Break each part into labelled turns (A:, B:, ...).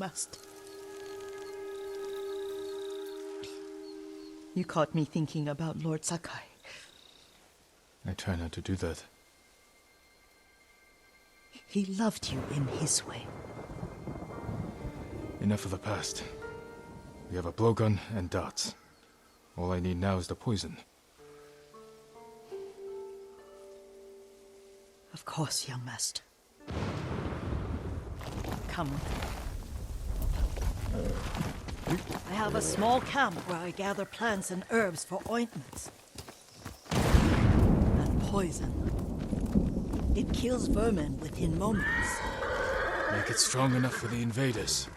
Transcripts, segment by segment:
A: master. You caught me thinking about Lord Sakai.
B: I try not to do that.
A: He loved you in his way.
B: Enough of the past. We have a blowgun and darts. All I need now is the poison.
A: Of course, young master. Come. I have a small camp where I gather plants and herbs for ointments. And poison. It kills vermin within moments.
B: Make it strong enough for the invaders.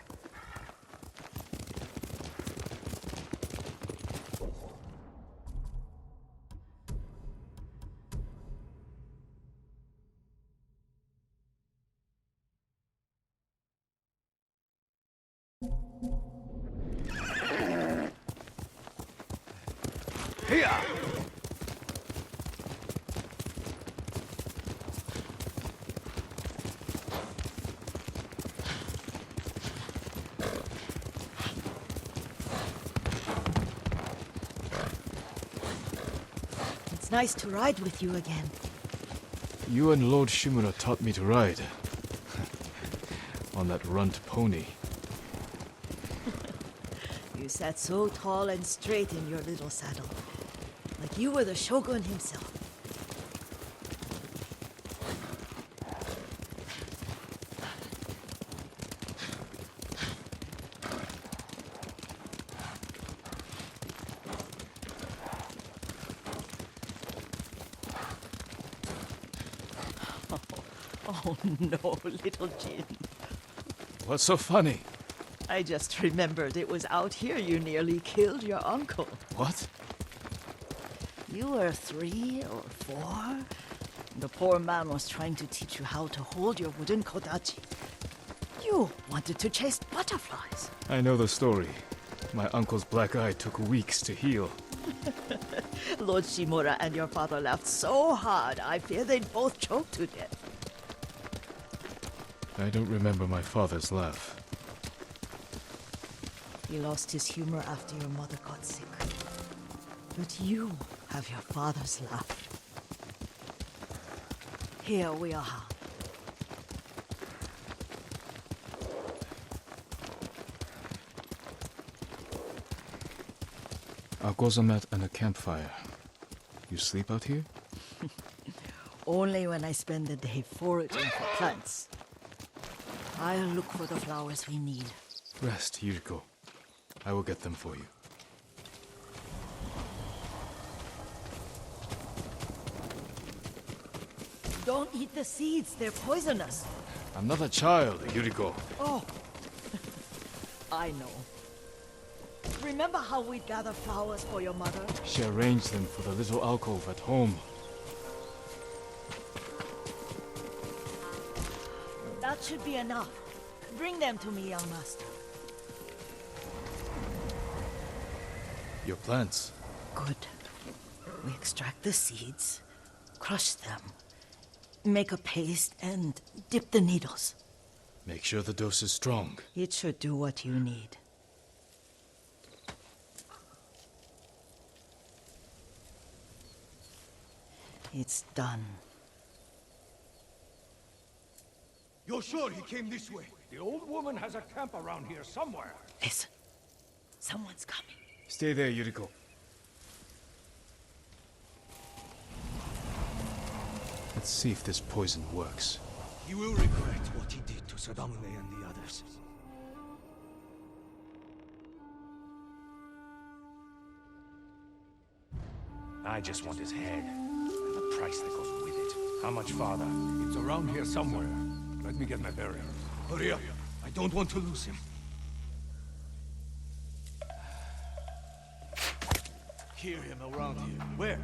C: Here!
A: It's nice to ride with you again.
B: You and Lord Shimura taught me to ride. On that runt pony.
A: You sat so tall and straight in your little saddle. Like you were the shogun himself. Oh no, little Jin.
B: What's so funny?
A: I just remembered it was out here you nearly killed your uncle.
B: What?
A: You were 3 or 4. The poor man was trying to teach you how to hold your wooden kodachi. You wanted to chase butterflies.
B: I know the story. My uncle's black eye took weeks to heal.
A: Lord Shimura and your father laughed so hard, I fear they'd both choke to death.
B: I don't remember my father's laugh.
A: He lost his humor after your mother got sick. But you have your father's laugh. Here we are.
B: A gozamat and a campfire. You sleep out here?
A: Only when I spend the day foraging for plants. I'll look for the flowers we need.
B: Rest, Yuriko. I will get them for you.
A: Don't eat the seeds, they're poisonous.
B: I'm not a child, Yuriko.
A: Oh, I know. Remember how we'd gather flowers for your mother?
B: She arranged them for the little alcove at home.
A: That should be enough. Bring them to me, young master.
B: Your plants.
A: Good. We extract the seeds, crush them, make a paste, and dip the needles.
B: Make sure the dose is strong.
A: It should do what you need. It's done.
C: You're sure he came this way? The old woman has a camp around here somewhere.
A: Listen. Someone's coming.
B: Stay there, Yuriko. Let's see if this poison works.
C: He will regret what he did to Sadamune and the others. I just want his head, and the price that goes with it. How much farther? It's around here somewhere. Let me get my bearings. Hurry up. I don't want to lose him. Hear him around here. Where?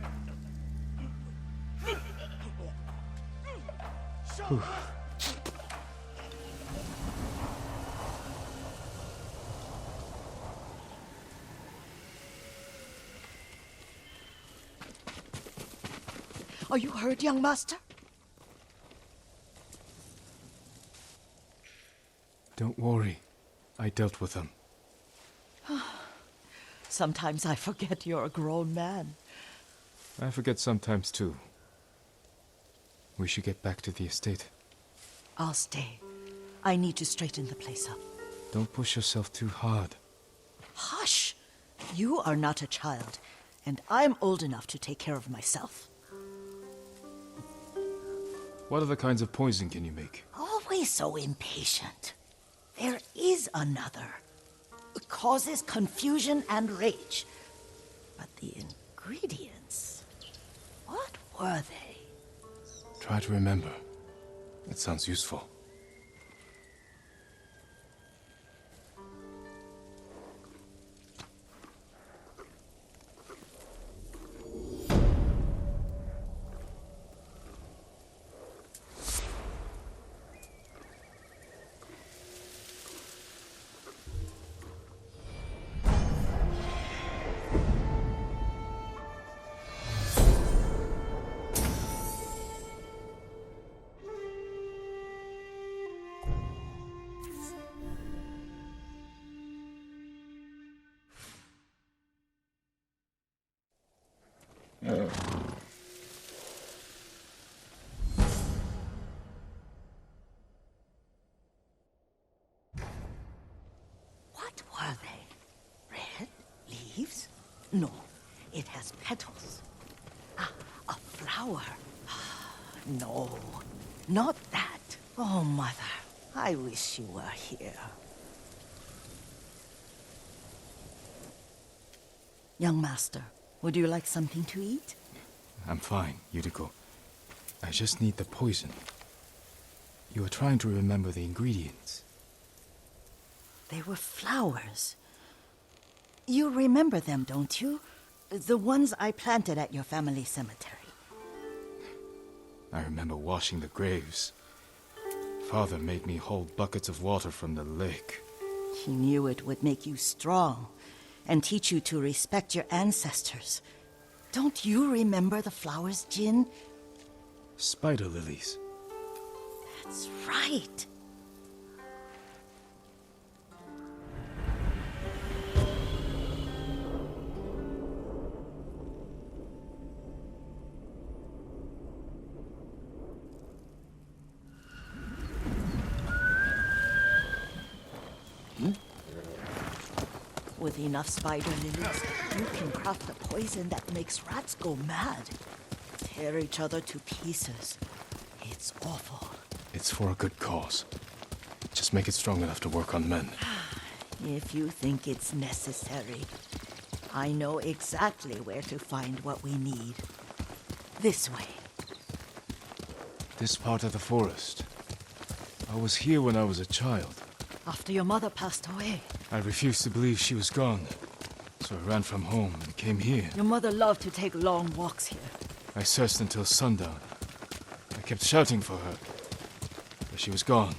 A: Are you hurt, young master?
B: Don't worry. I dealt with them.
A: Sometimes I forget you're a grown man.
B: I forget sometimes too. We should get back to the estate.
A: I'll stay. I need to straighten the place up.
B: Don't push yourself too hard.
A: Hush! You are not a child, and I'm old enough to take care of myself.
B: What other kinds of poison can you make?
A: Always so impatient. There is another. It causes confusion and rage. But the ingredients... what were they?
B: Try to remember. It sounds useful.
A: What were they? Red leaves? No, it has petals. Ah, a flower. No, not that. Oh, Mother, I wish you were here. Young master, would you like something to eat?
B: I'm fine, Yuriko. I just need the poison. You are trying to remember the ingredients.
A: They were flowers. You remember them, don't you? The ones I planted at your family cemetery.
B: I remember washing the graves. Father made me hold buckets of water from the lake.
A: He knew it would make you strong and teach you to respect your ancestors. Don't you remember the flowers, Jin?
B: Spider lilies.
A: That's right. With enough spider lilies, you can craft a poison that makes rats go mad. Tear each other to pieces. It's awful.
B: It's for a good cause. Just make it strong enough to work on men.
A: If you think it's necessary, I know exactly where to find what we need. This way.
B: This part of the forest. I was here when I was a child.
A: After your mother passed away.
B: I refused to believe she was gone. So I ran from home and came here.
A: Your mother loved to take long walks here.
B: I searched until sundown. I kept shouting for her. But she was gone.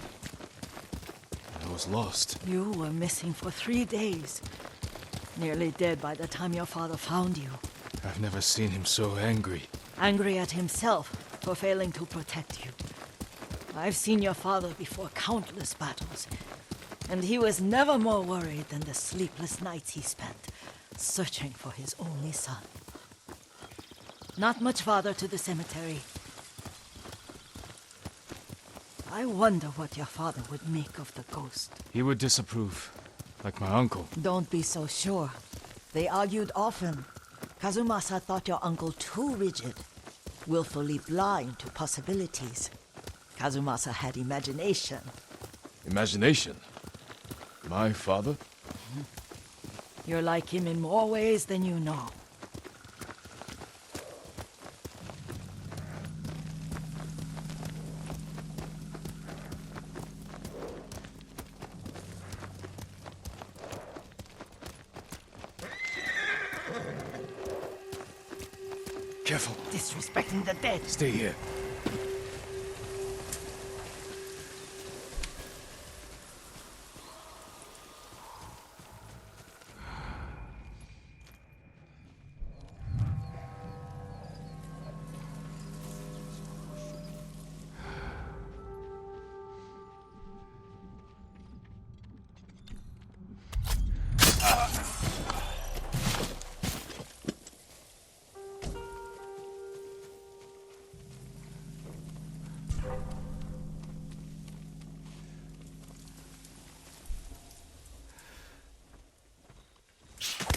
B: And I was lost.
A: You were missing for 3 days. Nearly dead by the time your father found you.
B: I've never seen him so angry.
A: Angry at himself for failing to protect you. I've seen your father before countless battles. And he was never more worried than the sleepless nights he spent searching for his only son. Not much farther to the cemetery. I wonder what your father would make of the ghost.
B: He would disapprove, like my uncle.
A: Don't be so sure. They argued often. Kazumasa thought your uncle too rigid, willfully blind to possibilities. Kazumasa had imagination.
B: Imagination? My father?
A: You're like him in more ways than you know.
B: Careful.
A: Disrespecting the dead.
B: Stay here.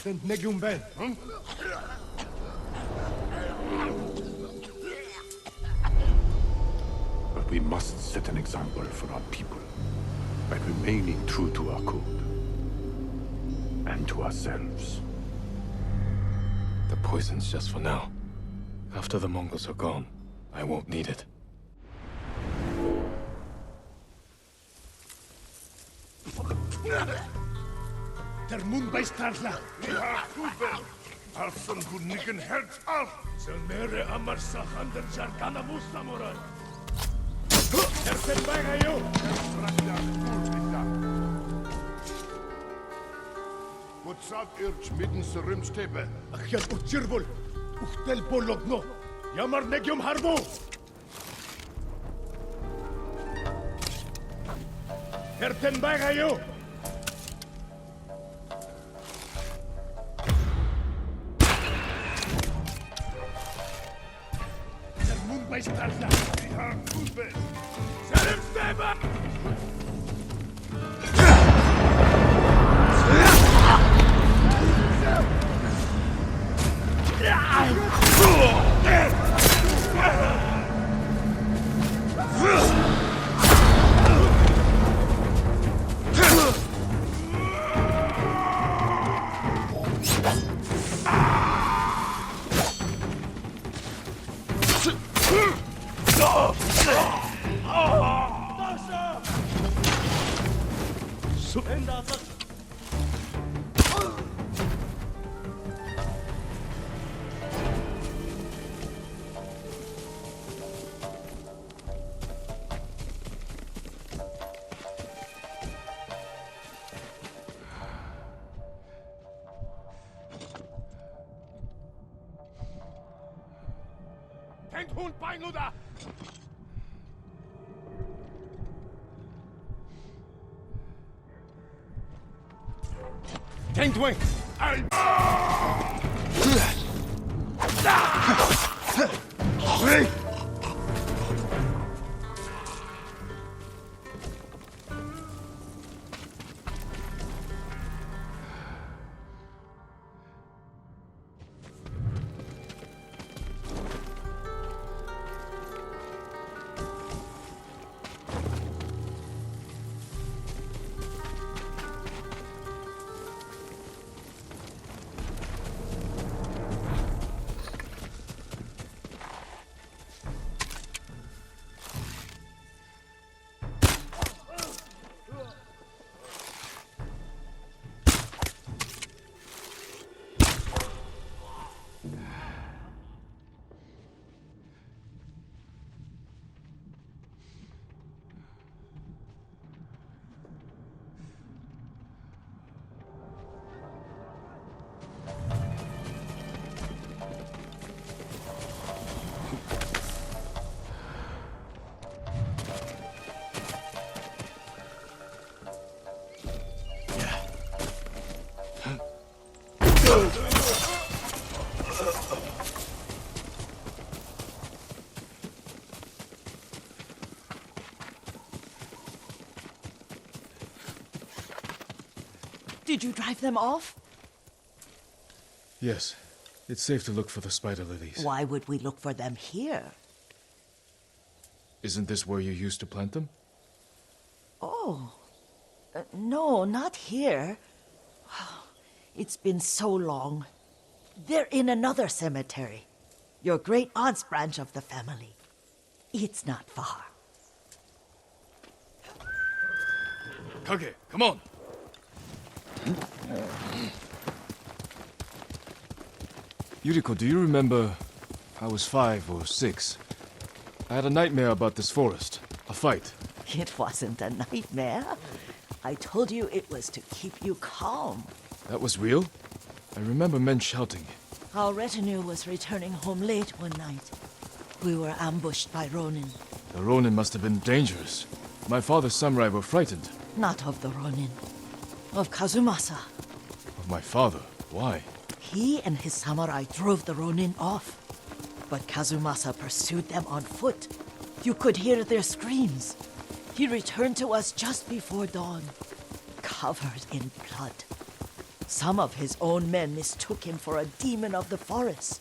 C: Send Negum Ben, huh?
D: But we must set an example for our people by remaining true to our code and to ourselves.
B: The poison's just for now. After the Mongols are gone, I won't need it.
C: Der Mund bei Starla. Ja, Kuber. Alson Gunigen Herz auf. Selmere Amarsa Hander Jargana Musamurai. Der Sembayo.
E: What's up, Irch, mitten zur Rimstepe?
C: Ach ja, Uchirvol. Uchtel Bologno. Yamar Negium Harbo. Der Sembayo. Bei Starla. Ja, Kuber. Serem Steba. Tank Hund Beinluder! Tank Dwayne!
A: Did you drive them off?
B: Yes. It's safe to look for the spider lilies.
A: Why would we look for them here?
B: Isn't this where you used to plant them?
A: Oh. No, not here. It's been so long. They're in another cemetery. Your great-aunt's branch of the family. It's not far.
B: Kage, come on! Yuriko, do you remember? I was 5 or 6. I had a nightmare about this forest. A fight.
A: It wasn't a nightmare. I told you it was to keep you calm.
B: That was real? I remember men shouting.
A: Our retinue was returning home late one night. We were ambushed by Ronin.
B: The Ronin must have been dangerous. My father's samurai were frightened.
A: Not of the Ronin. Of Kazumasa.
B: Of my father? Why?
A: He and his samurai drove the Ronin off. But Kazumasa pursued them on foot. You could hear their screams. He returned to us just before dawn, covered in blood. Some of his own men mistook him for a demon of the forest.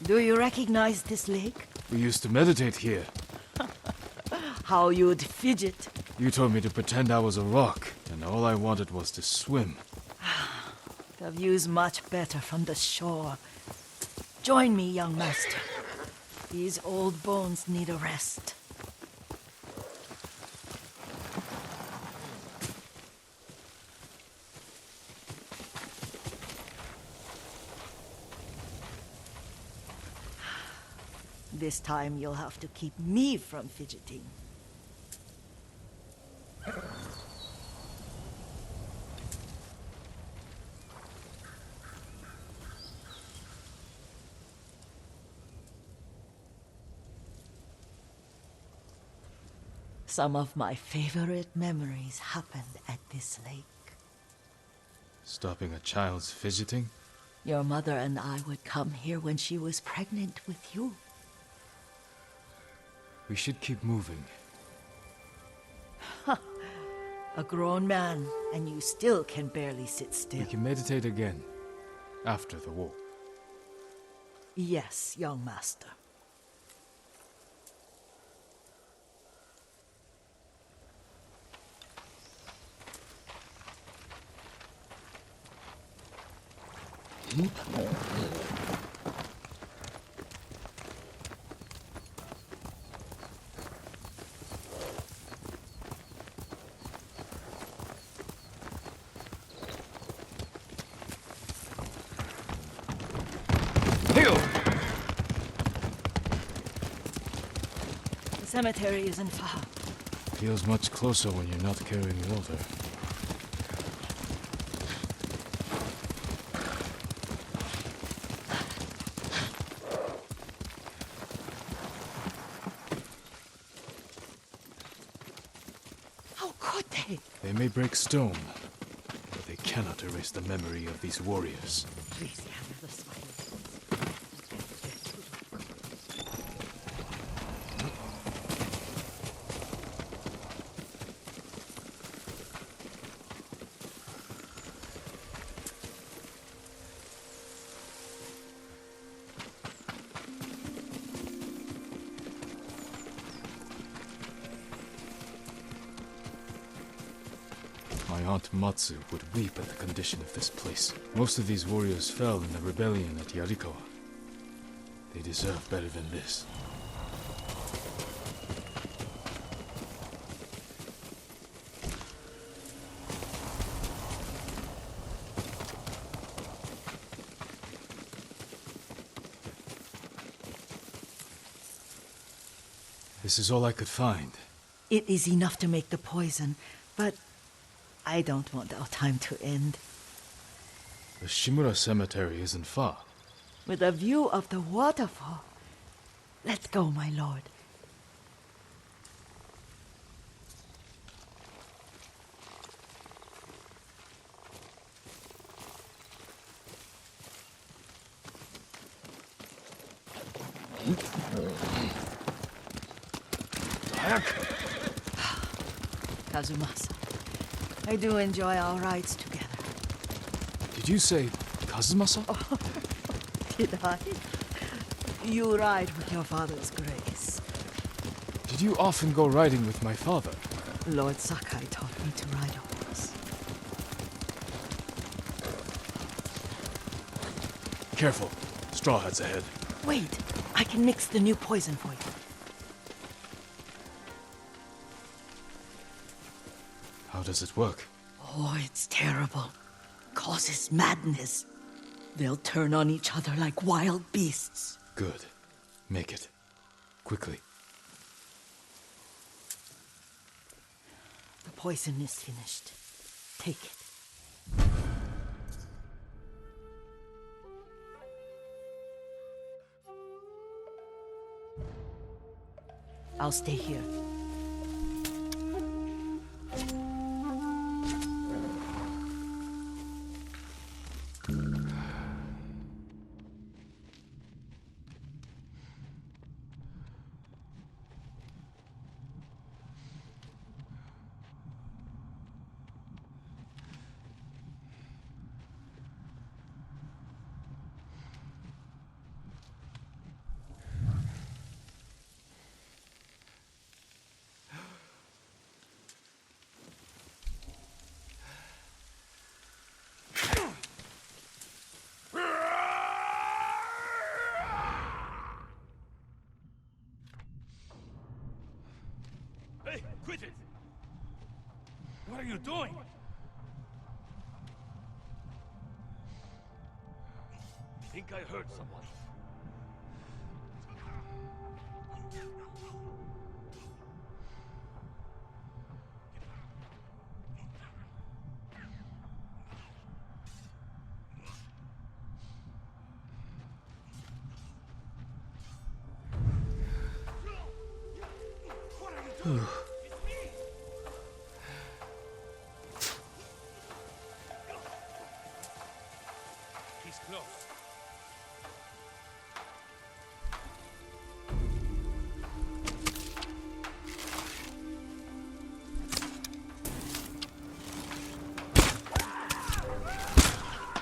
A: Do you recognize this lake?
B: We used to meditate here.
A: How you'd fidget.
B: You told me to pretend I was a rock, and all I wanted was to swim.
A: The view's much better from the shore. Join me, young master. These old bones need a rest. This time you'll have to keep me from fidgeting. Some of my favorite memories happened at this lake.
B: Stopping a child's fidgeting?
A: Your mother and I would come here when she was pregnant with you.
B: We should keep moving.
A: A grown man, and you still can barely sit still.
B: We can meditate again, after the walk.
A: Yes, young master. The cemetery isn't far.
B: Feels much closer when you're not carrying water.
A: How could they?
B: They may break stone, but they cannot erase the memory of these warriors.
A: Please gather the spiders.
B: My Aunt Matsu would weep at the condition of this place. Most of these warriors fell in the rebellion at Yarikawa. They deserve better than this. This is all I could find.
A: It is enough to make the poison, but I don't want our time to end.
B: The Shimura Cemetery isn't far.
A: With a view of the waterfall. Let's go, my lord. Kazumasa, I do enjoy our rides together.
B: Did you say Kazumasa?
A: Did I? You ride with your father's grace.
B: Did you often go riding with my father?
A: Lord Sakai taught me to ride a horse.
B: Careful. Straw Hat's ahead.
A: Wait, I can mix the new poison for you.
B: How does it work?
A: Oh, it's terrible. Causes madness. They'll turn on each other like wild beasts.
B: Good. Make it. Quickly.
A: The poison is finished. Take it. I'll stay here.
C: you doing? Think I heard someone. He's close.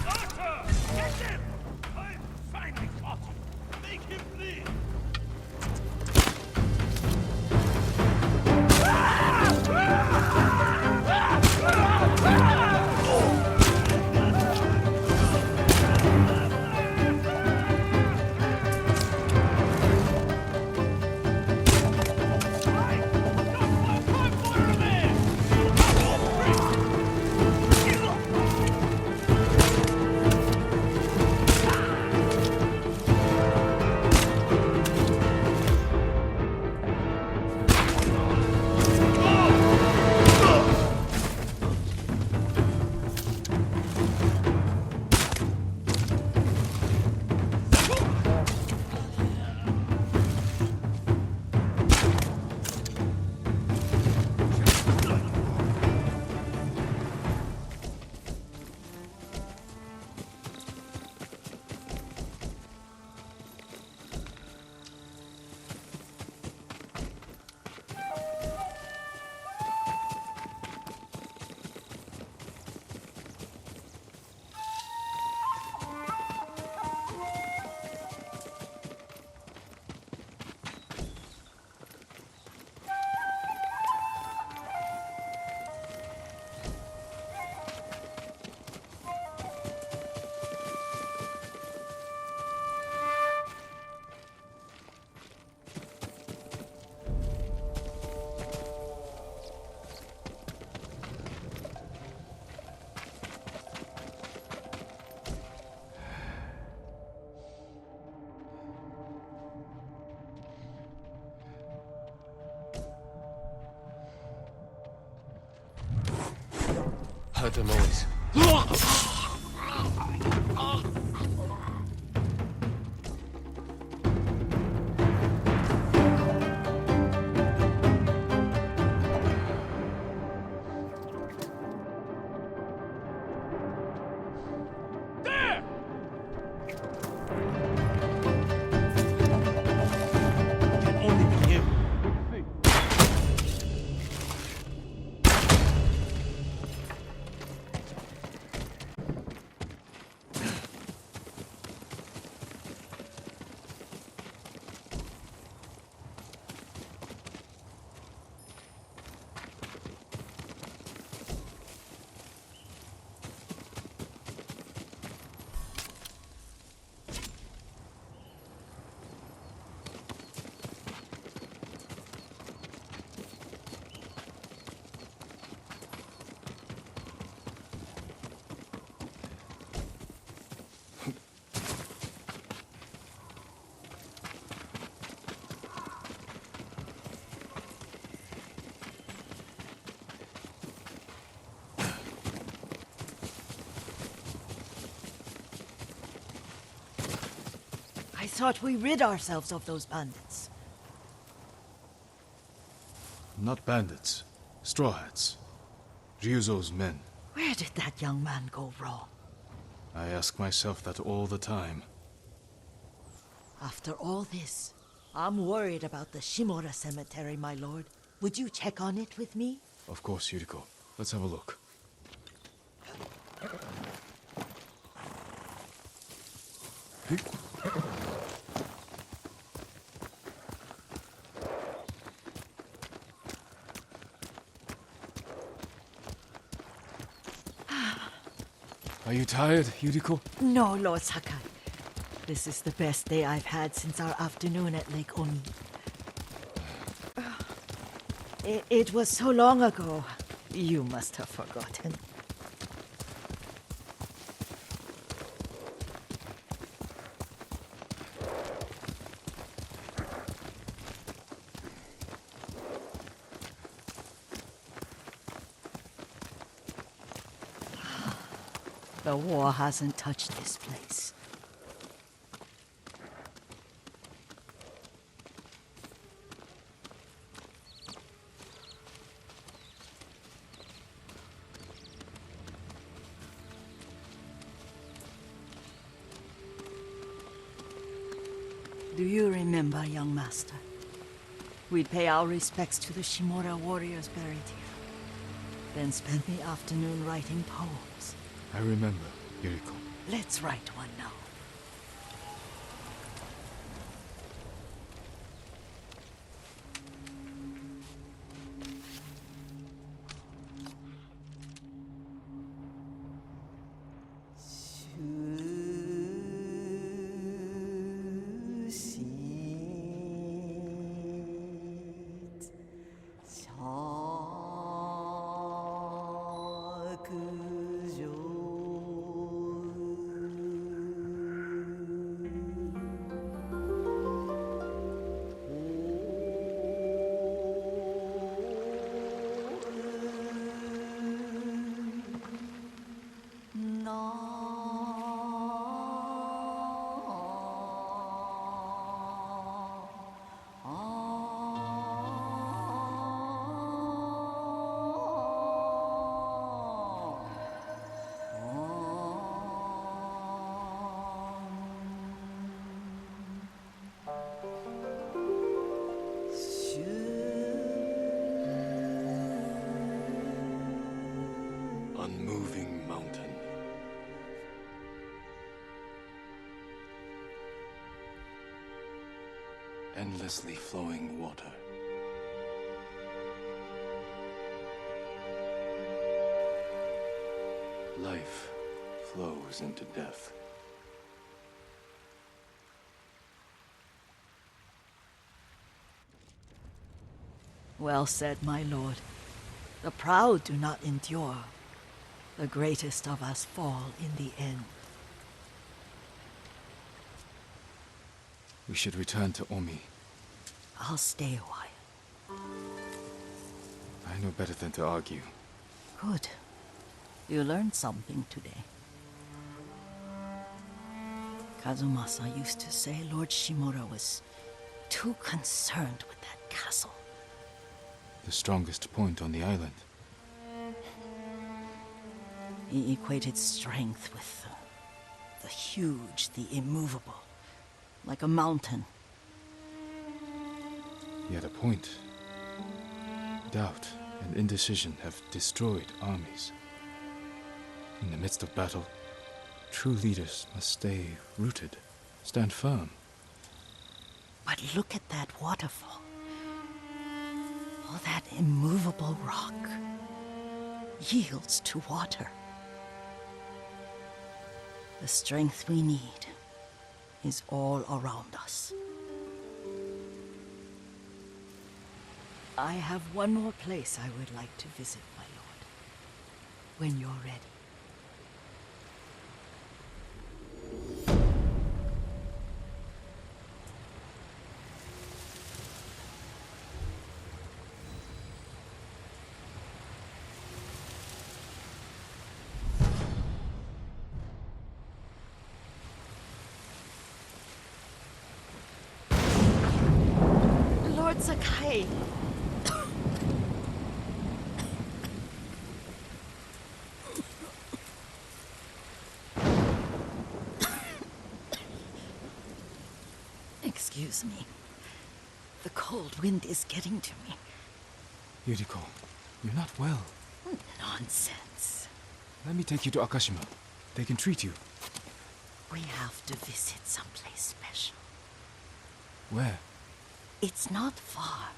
C: Doctor! Get him! I finally caught him. Make him bleed.
B: Heard the noise.
C: There! Can only be him.
A: I thought we rid ourselves of those bandits.
B: Not bandits. Straw Hats. Ryuzo's men.
A: Where did that young man go wrong?
B: I ask myself that all the time.
A: After all this, I'm worried about the Shimura cemetery, my lord. Would you check on it with me?
B: Of course, Yuriko. Let's have a look. Are you tired, Yuriko?
A: No, Lord Sakai. This is the best day I've had since our afternoon at Lake Oni. It was so long ago. You must have forgotten. The war hasn't touched this place. Do you remember, young master? We'd pay our respects to the Shimura warriors buried here, then spend the afternoon writing poems.
B: I remember, Yuriko.
A: Let's write one now.
D: Unmoving mountain. Endlessly flowing water. Life flows into death.
A: Well said, my lord. The proud do not endure. The greatest of us fall in the end.
B: We should return to Omi.
A: I'll stay a while.
B: I know better than to argue.
A: Good. You learned something today. Kazumasa used to say Lord Shimura was too concerned with that castle.
B: The strongest point on the island.
A: He equated strength with the huge, the immovable, like a mountain.
B: Yet a point. Doubt and indecision have destroyed armies. In the midst of battle, true leaders must stay rooted, stand firm.
A: But look at that waterfall. All that immovable rock yields to water. The strength we need is all around us. I have one more place I would like to visit, my lord. When you're ready. Lord Sakai! Excuse me. The cold wind is getting to me.
B: Yuriko, you're not well.
A: Nonsense.
B: Let me take you to Akashima. They can treat you.
A: We have to visit someplace special.
B: Where?
A: It's not far.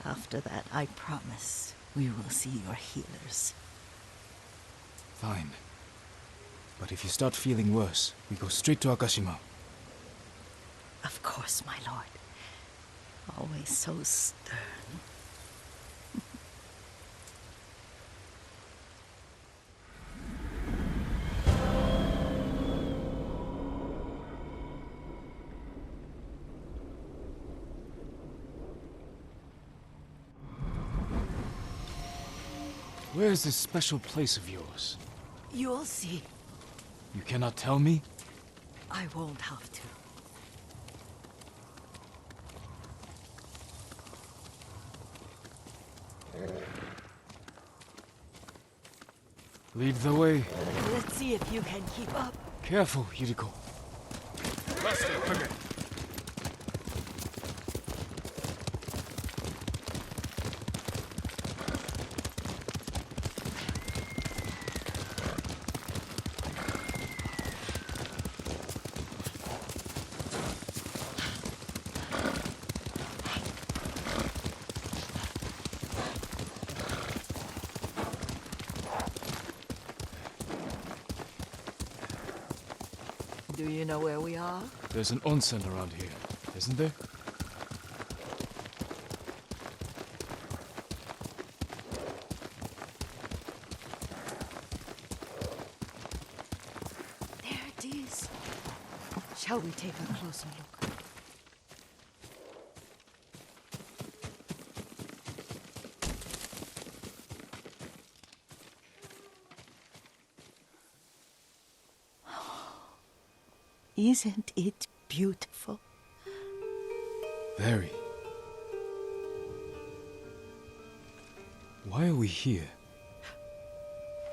A: After that, I promise, we will see your healers.
B: Fine. But if you start feeling worse, we go straight to Akashima.
A: Of course, my lord. Always so stern.
B: Where is this special place of yours?
A: You'll see.
B: You cannot tell me?
A: I won't have to.
B: Lead the way.
A: Let's see if you can keep up.
B: Careful, Yuriko.
C: Faster, quicker.
A: Do you know where we are?
B: There's an onsen around here, isn't there?
A: There it is. Shall we take a closer look? Isn't it beautiful?
B: Very. Why are we here?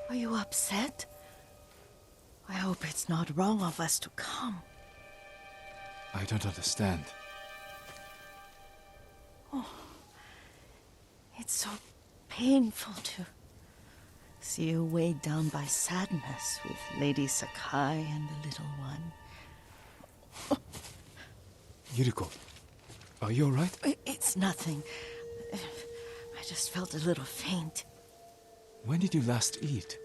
A: Are you upset? I hope it's not wrong of us to come.
B: I don't understand.
A: It's so painful to see you weighed down by sadness with Lady Sakai and the little one.
B: Yuriko, are you alright?
A: It's nothing. I just felt a little faint.
B: When did you last eat?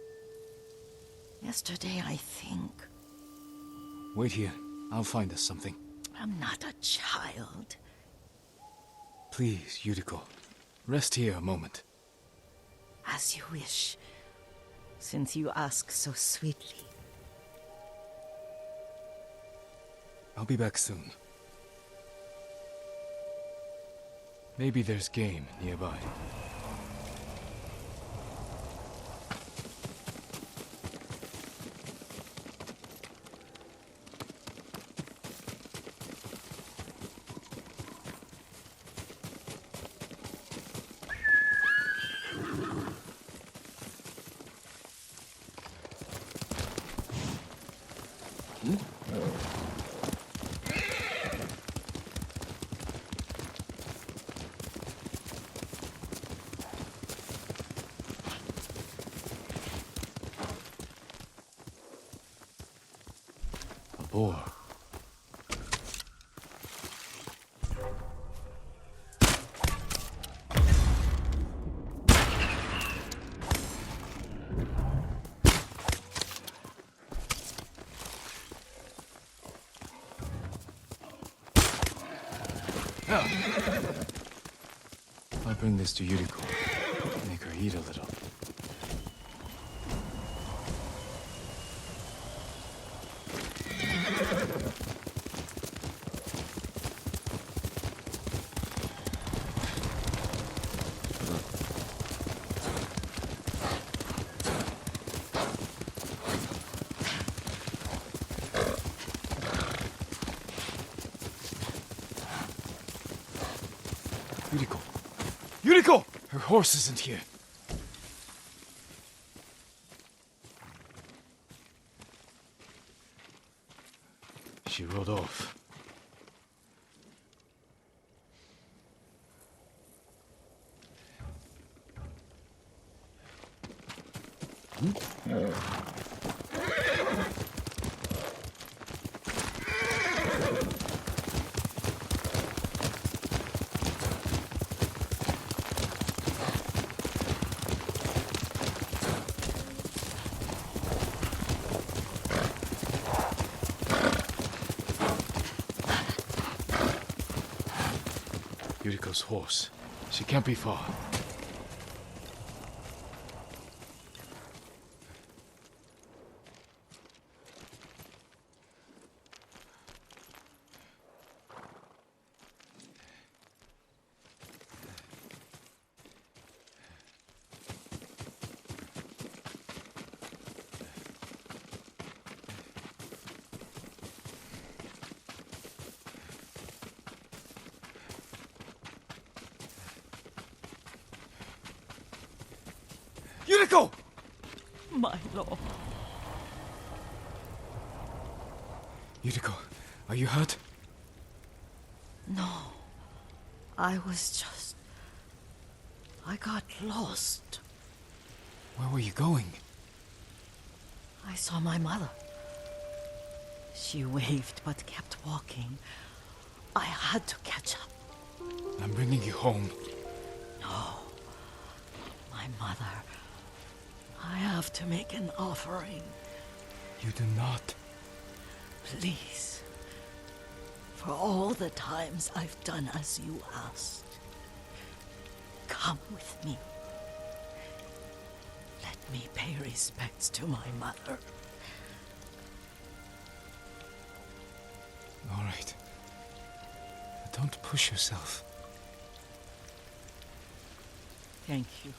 A: Yesterday, I think.
B: Wait here. I'll find us something.
A: I'm not a child.
B: Please, Yuriko. Rest here a moment.
A: As you wish, since you ask so sweetly.
B: I'll be back soon. Maybe there's game nearby. Boar. I'll bring this to Yuriko. Make her eat a little. Yuriko! Yuriko! Her horse isn't here. She rode off. Yuriko's horse. She can't be far.
C: Yuriko!
A: My lord.
B: Yuriko, are you hurt?
A: No. I got lost.
B: Where were you going?
A: I saw my mother. She waved but kept walking. I had to catch up.
B: I'm bringing you home.
A: No. My mother. I have to make an offering.
B: You do not.
A: Please. For all the times I've done as you asked. Come with me. Let me pay respects to my mother.
B: All right. But don't push yourself.
A: Thank you.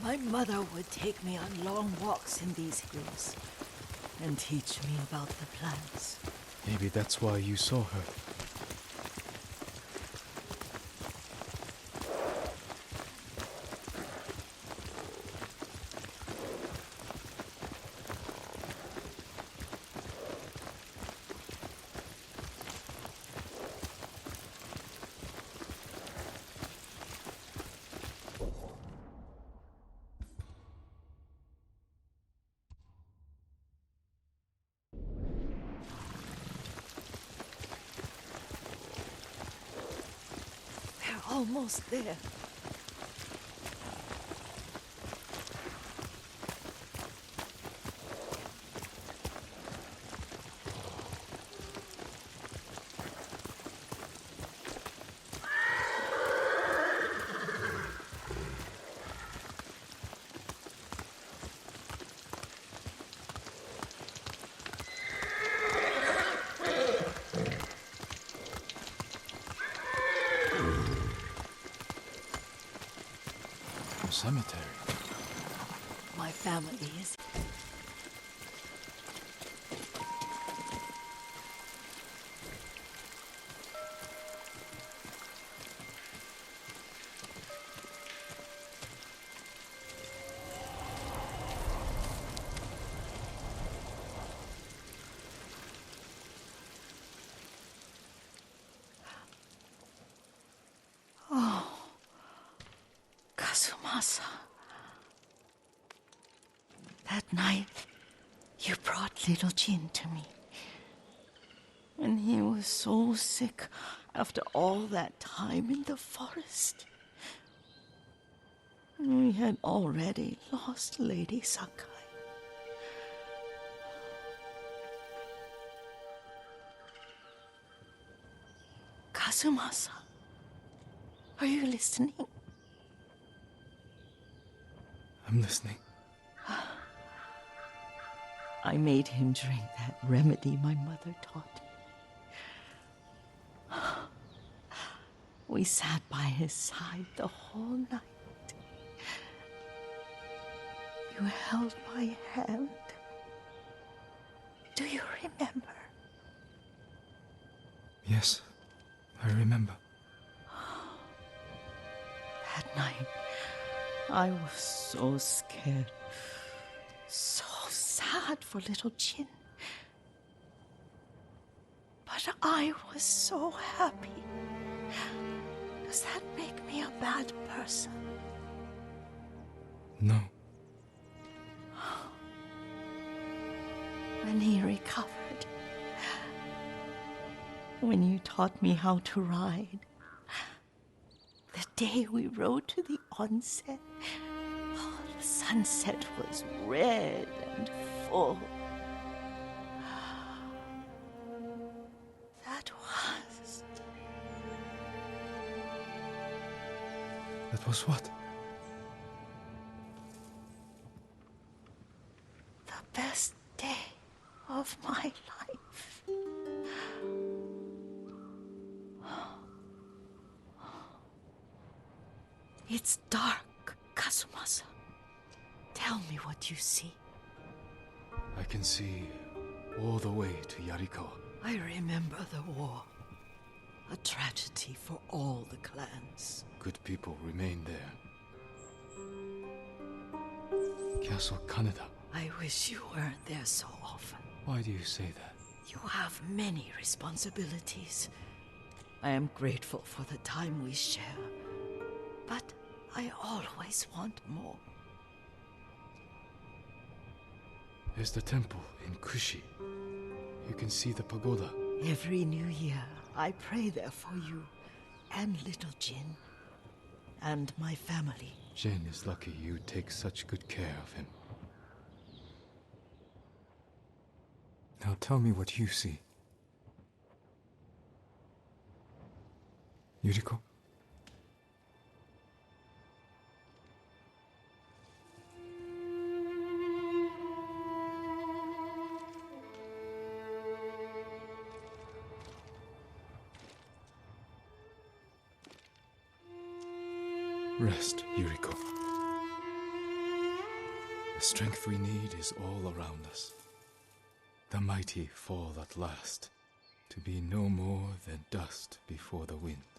A: My mother would take me on long walks in these hills and teach me about the plants.
B: Maybe that's why you saw her.
A: We're almost there.
B: Cemetery.
A: My family is... Kazumasa. That night, you brought little Jin to me. And he was so sick after all that time in the forest. And we had already lost Lady Sakai. Kazumasa, are you listening?
B: I'm listening.
A: I made him drink that remedy my mother taught me. We sat by his side the whole night. You held my hand. Do you remember?
B: Yes, I remember.
A: That night, I was so scared. So sad for little Jin. But I was so happy. Does that make me a bad person?
B: No.
A: When he recovered, when you taught me how to ride, the day we rode to the onsen, oh, the sunset was red and full.
B: That was what?
A: The best day of my life. It's dark, Kazumasa. Tell me what you see.
B: I can see all the way to Yarikawa.
A: I remember the war. A tragedy for all the clans.
B: Good people remain there. Castle Kaneda.
A: I wish you weren't there so often.
B: Why do you say that?
A: You have many responsibilities. I am grateful for the time we share, but I always want more.
B: There's the temple in Kushi. You can see the pagoda.
A: Every new year, I pray there for you, and little Jin, and my family.
B: Jin is lucky you take such good care of him. Now tell me what you see. Yuriko? Rest, Yuriko. The strength we need is all around us. The mighty fall at last, to be no more than dust before the wind.